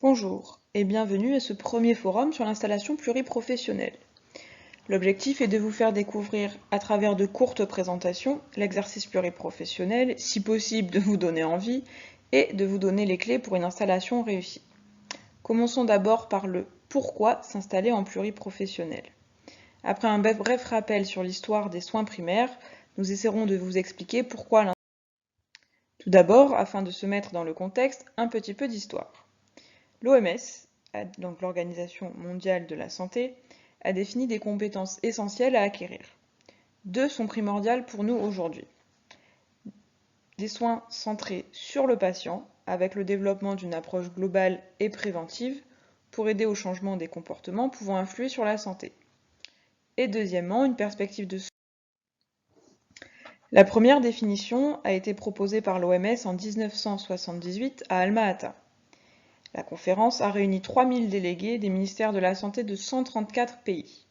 Bonjour et bienvenue à ce premier forum sur l'installation pluriprofessionnelle. L'objectif est de vous faire découvrir à travers de courtes présentations l'exercice pluriprofessionnel, si possible de vous donner envie et de vous donner les clés pour une installation réussie. Commençons d'abord par le pourquoi s'installer en pluriprofessionnel. Après un bref rappel sur l'histoire des soins primaires, nous essaierons de vous expliquer pourquoi l'installation. Tout d'abord, afin de se mettre dans le contexte, un petit peu d'histoire. L'OMS, donc l'Organisation mondiale de la santé, a défini des compétences essentielles à acquérir. Deux sont primordiales pour nous aujourd'hui. Des soins centrés sur le patient, avec le développement d'une approche globale et préventive pour aider au changement des comportements pouvant influer sur la santé. Et deuxièmement, une perspective de soins. La première définition a été proposée par l'OMS en 1978 à Alma-Ata. La conférence a réuni 3000 délégués des ministères de la Santé de 134 pays.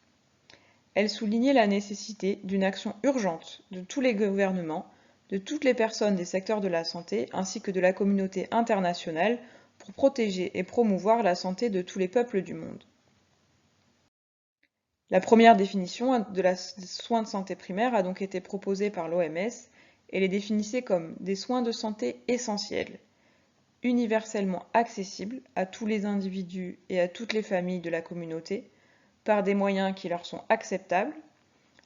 Elle soulignait la nécessité d'une action urgente de tous les gouvernements, de toutes les personnes des secteurs de la santé ainsi que de la communauté internationale pour protéger et promouvoir la santé de tous les peuples du monde. La première définition des soins de santé primaire a donc été proposée par l'OMS et les définissait comme des soins de santé essentiels, universellement accessibles à tous les individus et à toutes les familles de la communauté, par des moyens qui leur sont acceptables,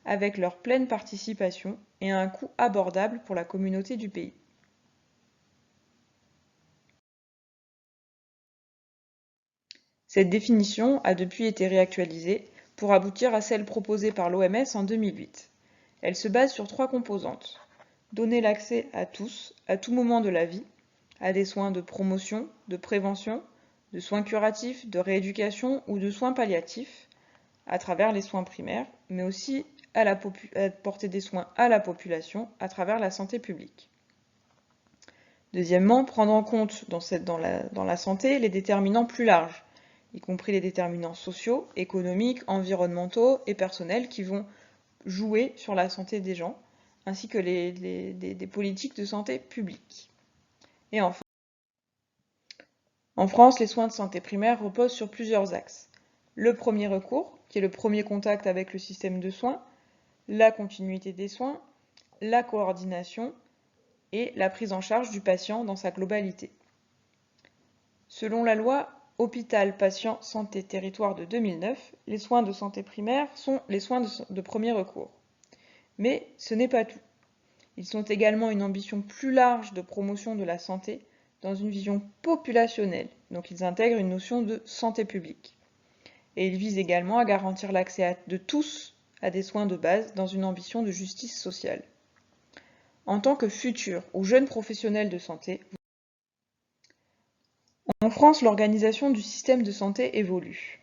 avec leur pleine participation et à un coût abordable pour la communauté du pays. Cette définition a depuis été réactualisée pour aboutir à celle proposée par l'OMS en 2008. Elle se base sur trois composantes. Donner l'accès à tous, à tout moment de la vie, à des soins de promotion, de prévention, de soins curatifs, de rééducation ou de soins palliatifs, à travers les soins primaires, mais aussi à apporter des soins à la population à travers la santé publique. Deuxièmement, prendre en compte dans la santé les déterminants plus larges, y compris les déterminants sociaux, économiques, environnementaux et personnels qui vont jouer sur la santé des gens, ainsi que des politiques de santé publique. Et enfin, en France, les soins de santé primaire reposent sur plusieurs axes. Le premier recours, qui est le premier contact avec le système de soins, la continuité des soins, la coordination et la prise en charge du patient dans sa globalité. Selon la loi Hôpital, Patient, Santé, Territoire de 2009, les soins de santé primaire sont les soins de premier recours. Mais ce n'est pas tout. Ils sont également une ambition plus large de promotion de la santé dans une vision populationnelle, donc ils intègrent une notion de santé publique. Et ils visent également à garantir l'accès de tous à des soins de base dans une ambition de justice sociale. En tant que futur ou jeune professionnel de santé, en France, l'organisation du système de santé évolue.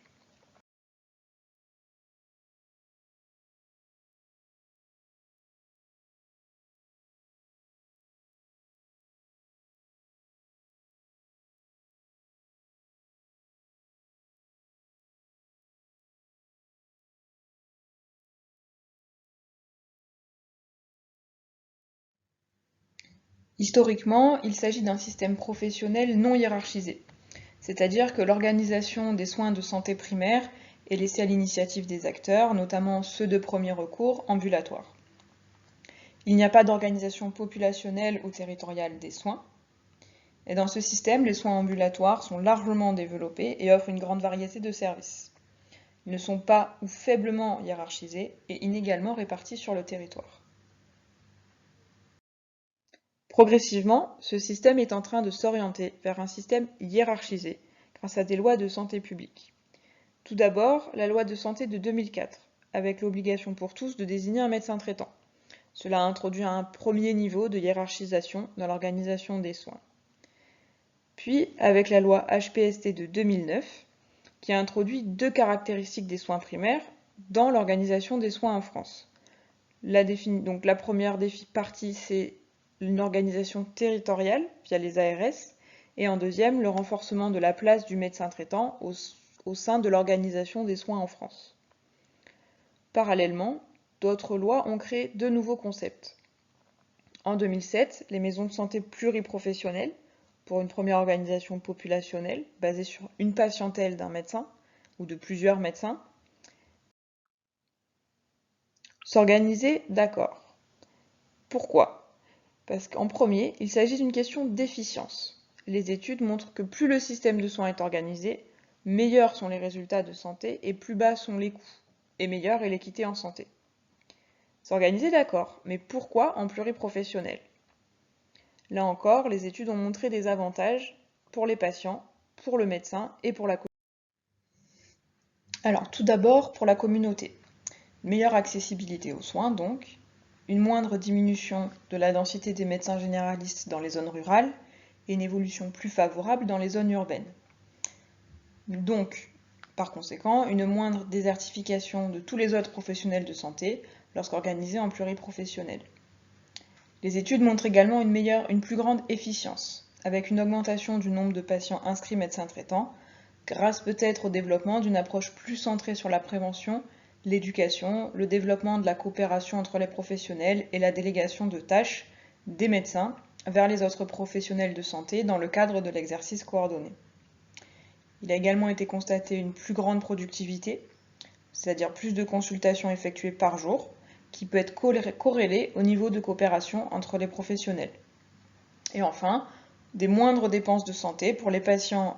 Historiquement, il s'agit d'un système professionnel non hiérarchisé, c'est-à-dire que l'organisation des soins de santé primaire est laissée à l'initiative des acteurs, notamment ceux de premier recours ambulatoires. Il n'y a pas d'organisation populationnelle ou territoriale des soins, et dans ce système, les soins ambulatoires sont largement développés et offrent une grande variété de services. Ils ne sont pas ou faiblement hiérarchisés et inégalement répartis sur le territoire. Progressivement, ce système est en train de s'orienter vers un système hiérarchisé grâce à des lois de santé publique. Tout d'abord, la loi de santé de 2004, avec l'obligation pour tous de désigner un médecin traitant. Cela a introduit un premier niveau de hiérarchisation dans l'organisation des soins. Puis, avec la loi HPST de 2009, qui a introduit deux caractéristiques des soins primaires dans l'organisation des soins en France. La première partie, c'est une organisation territoriale via les ARS, et en deuxième, le renforcement de la place du médecin traitant au sein de l'organisation des soins en France. Parallèlement, d'autres lois ont créé deux nouveaux concepts. En 2007, les maisons de santé pluriprofessionnelles, pour une première organisation populationnelle basée sur une patientèle d'un médecin ou de plusieurs médecins. S'organiser, d'accord. Pourquoi? Parce qu'en premier, il s'agit d'une question d'efficience. Les études montrent que plus le système de soins est organisé, meilleurs sont les résultats de santé et plus bas sont les coûts, et meilleure est l'équité en santé. S'organiser, d'accord, mais pourquoi en pluriprofessionnel? Là encore, les études ont montré des avantages pour les patients, pour le médecin et pour la communauté. Alors, tout d'abord, pour la communauté. Meilleure accessibilité aux soins, donc, une moindre diminution de la densité des médecins généralistes dans les zones rurales et une évolution plus favorable dans les zones urbaines. Donc, par conséquent, une moindre désertification de tous les autres professionnels de santé lorsqu'organisés en pluriprofessionnel. Les études montrent également une plus grande efficience, avec une augmentation du nombre de patients inscrits médecins traitants, grâce peut-être au développement d'une approche plus centrée sur la prévention, l'éducation, le développement de la coopération entre les professionnels et la délégation de tâches des médecins vers les autres professionnels de santé dans le cadre de l'exercice coordonné. Il a également été constaté une plus grande productivité, c'est-à-dire plus de consultations effectuées par jour, qui peut être corrélée au niveau de coopération entre les professionnels. Et enfin, des moindres dépenses de santé pour les patients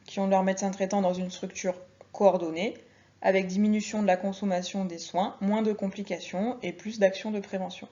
qui ont leur médecin traitant dans une structure coordonnée, avec diminution de la consommation des soins, moins de complications et plus d'actions de prévention.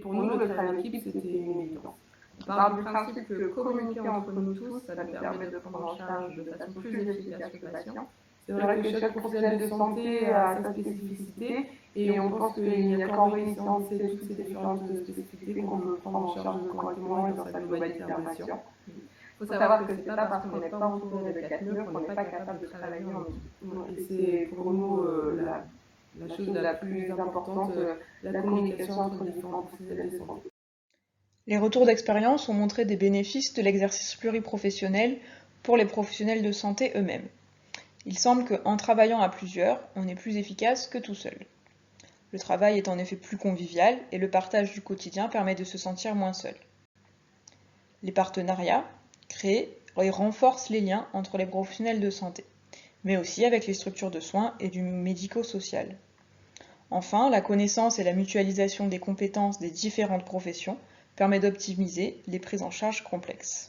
Pour nous, le travail d'équipe, c'était une évidence. On part du principe que communiquer entre nous tous, ça nous permet de prendre en charge de façon plus efficace le patient. C'est vrai que chaque professionnel de santé a sa spécificité et on pense qu'il n'y a qu'en réunissant toutes ces différentes spécificités qu'on peut prendre en charge correctement et dans sa globalité un patient. Il faut savoir que ce n'est pas parce qu'on n'est pas entouré de 4 murs qu'on n'est pas capable de travailler en équipe. Et c'est pour nous la chose la plus importante, la communication entre différents professionnels de santé. Les retours d'expérience ont montré des bénéfices de l'exercice pluriprofessionnel pour les professionnels de santé eux-mêmes. Il semble qu'en travaillant à plusieurs, on est plus efficace que tout seul. Le travail est en effet plus convivial et le partage du quotidien permet de se sentir moins seul. Les partenariats créés renforcent les liens entre les professionnels de santé, mais aussi avec les structures de soins et du médico-social. Enfin, la connaissance et la mutualisation des compétences des différentes professions permet d'optimiser les prises en charge complexes.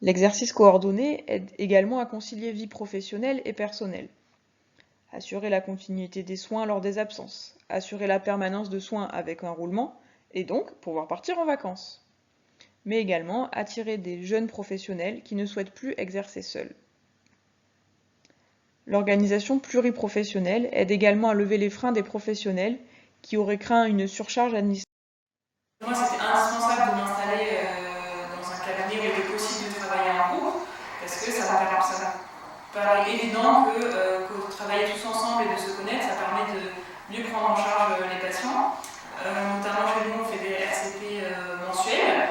L'exercice coordonné aide également à concilier vie professionnelle et personnelle. Assurer la continuité des soins lors des absences, assurer la permanence de soins avec un roulement, et donc pouvoir partir en vacances. Mais également attirer des jeunes professionnels qui ne souhaitent plus exercer seuls. L'organisation pluriprofessionnelle aide également à lever les freins des professionnels qui auraient craint une surcharge administrative. Pour moi, c'était indispensable de m'installer dans un cabinet où il était possible de travailler en groupe, parce que ça me paraît évident que travailler tous ensemble et de se connaître, ça permet de mieux prendre en charge les patients. Notamment chez nous, on fait des RCP mensuels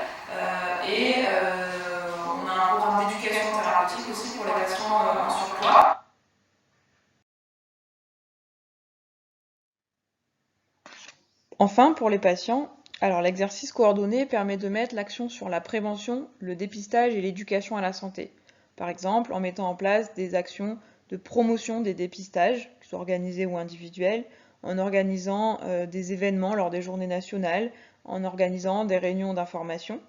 et on a un programme d'éducation thérapeutique aussi pour les patients en surpoids. Enfin, pour les patients, alors l'exercice coordonné permet de mettre l'action sur la prévention, le dépistage et l'éducation à la santé. Par exemple, en mettant en place des actions de promotion des dépistages, qu'ils soient organisés ou individuels, en organisant des événements lors des journées nationales, en organisant des réunions d'information.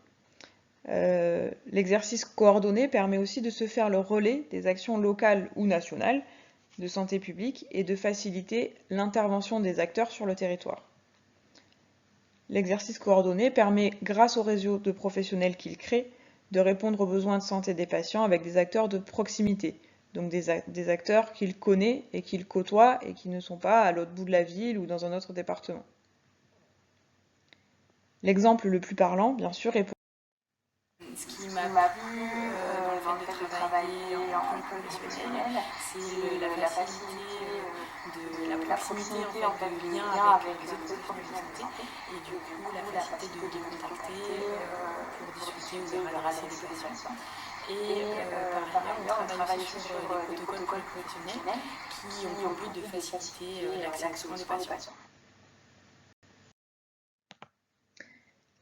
L'exercice coordonné permet aussi de se faire le relais des actions locales ou nationales de santé publique et de faciliter l'intervention des acteurs sur le territoire. L'exercice coordonné permet, grâce au réseau de professionnels qu'il crée, de répondre aux besoins de santé des patients avec des acteurs de proximité, donc des acteurs qu'il connaît et qu'il côtoie et qui ne sont pas à l'autre bout de la ville ou dans un autre département. L'exemple le plus parlant, bien sûr, est pour... Ce qui m'a plu dans le fait de travailler en professionnel, c'est la facilité de la proximité en fait, de lien avec les autres professionnels de santé et du coup la facilité de les contacter pour discuter ou leur adresser des patients. Et par ailleurs, on travaille aussi sur des protocoles professionnels qui ont pour but de faciliter l'accès aux soins des patients.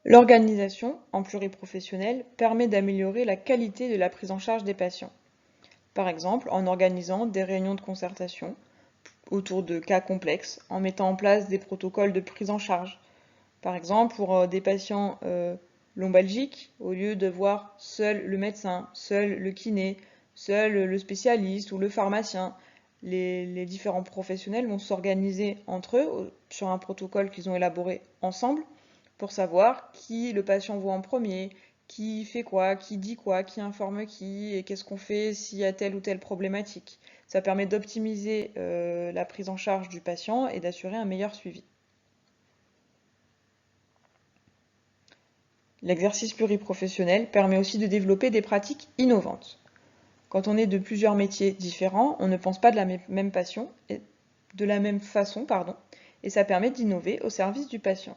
L'organisation en pluriprofessionnel permet d'améliorer la qualité de la prise en charge des patients. Par exemple, en organisant des réunions de concertation autour de cas complexes, en mettant en place des protocoles de prise en charge. Par exemple, pour des patients lombalgiques, au lieu de voir seul le médecin, seul le kiné, seul le spécialiste ou le pharmacien, les différents professionnels vont s'organiser entre eux sur un protocole qu'ils ont élaboré ensemble pour savoir qui le patient voit en premier, qui fait quoi, qui dit quoi, qui informe qui, et qu'est-ce qu'on fait s'il y a telle ou telle problématique. Ça permet d'optimiser la prise en charge du patient et d'assurer un meilleur suivi. L'exercice pluriprofessionnel permet aussi de développer des pratiques innovantes. Quand on est de plusieurs métiers différents, on ne pense pas de la même façon, et ça permet d'innover au service du patient.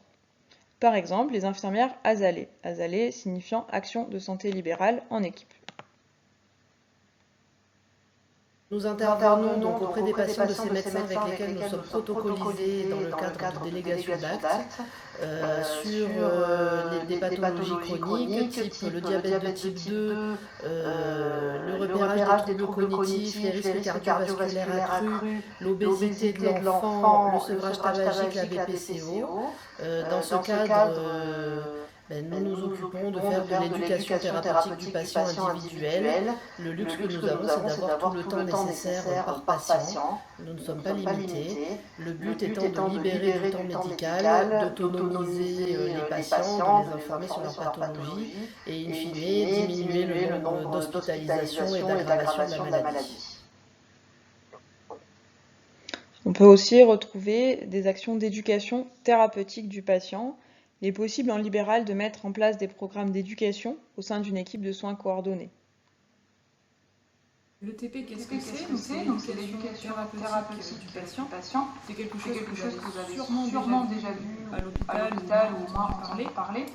Par exemple, les infirmières ASALE, ASALE signifiant Action de santé libérale en équipe. Nous intervenons donc auprès des patients de ces médecins avec lesquels nous sommes protocolisés dans le cadre de délégation d'actes sur des pathologies chroniques, type le diabète de type 2, le repérage des troubles cognitifs, les risques cardiovasculaires accrus, l'obésité de l'enfant, le sevrage tabagique, la BPCO. Dans ce cadre, nous nous occupons de faire de l'éducation thérapeutique du patient individuel. Le luxe que nous avons, c'est d'avoir tout le temps nécessaire par patient. Nous ne sommes pas limités. Le but étant de libérer du temps médical, d'autonomiser les patients, de les informer sur leur pathologie et, in fine, diminuer le nombre d'hospitalisations et d'aggravation de la maladie. On peut aussi retrouver des actions d'éducation thérapeutique du patient. Il est possible en libéral de mettre en place des programmes d'éducation au sein d'une équipe de soins coordonnés. Le TP, qu'est-ce que c'est? C'est l'éducation thérapeutique du patient. C'est quelque chose que vous avez sûrement déjà vu à l'hôpital ou au moins entendu parler.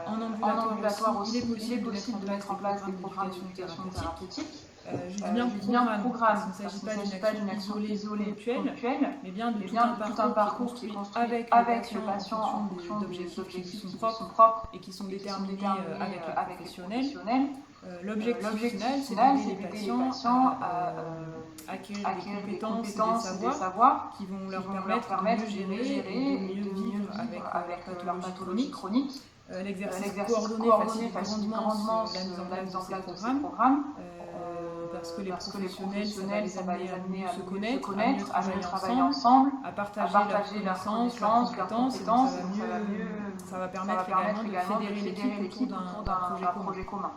En ambulatoire aussi, il est possible de mettre en place des programmes d'éducation thérapeutique. Je dis bien programme, il ne s'agit pas d'une action isolée ponctuelle, mais bien de tout un parcours qui est construit avec le patient en fonction d'objectifs qui sont propres et qui sont déterminés avec les professionnels. L'objectif final, c'est d'aider les patients à acquérir des compétences et des savoirs qui vont leur permettre de mieux gérer et de mieux vivre avec leur pathologie chronique. L'exercice coordonné facilite grandement la mise en place de ces programmes. Parce que les professionnels, ça va les amener à mieux se connaître, à mieux travailler ensemble, à partager leurs connaissances, leurs compétences, ça va permettre également de fédérer l'équipe autour d'un projet commun.